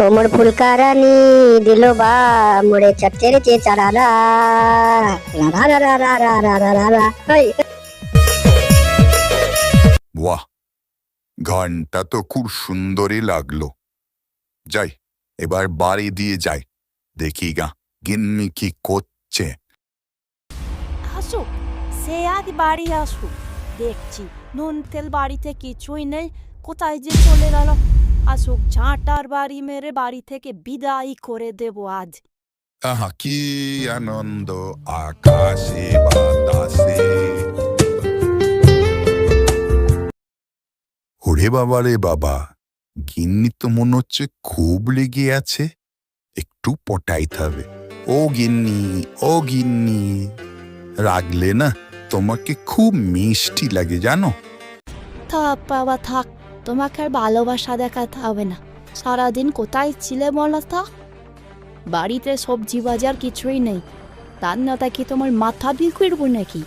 ওমর ফুলকারানি দিল বা মোড়ে চচ্চের চে চারারা রা রা রা রা রা রা রা রা রা। হাই। বাহ, গানটা তো খুব সুন্দরই লাগলো। যাই, এবার বাড়ি দিয়ে যাই, দেখি গা গিন্নি কি করছে। আসুক, সে আজ বাড়ি আসুক, দেখছি। নুন তেল বাড়িতে কিছুই নেই, কোথায় যে চলে গেল। আসুক, ঝাঁটার বাড়ি মেরে বাড়ি থেকে বিদায় করে দেব আজ। আহা কি আনন্দ আকাশে বাতাসে। ওরে বাবা রে বাবা, গিন্নি তো মনে হচ্ছে খুব লেগে আছে, একটু পটাইতে হবে। ও গিন্নি, ও গিন্নি, রাগলে না তোমাকে খুব মিষ্টি লাগে জানো। থাক বাবা থাক, তোমাকে আর ভালোবাসা দেখাতে হবে না। সারাদিন কোথায় ছিলে বলো তো? বাড়িতে সবজি বাজার কিছুই নেই, রান্নাটা কি তোমার মাথা দিয়ে করবো নাকি?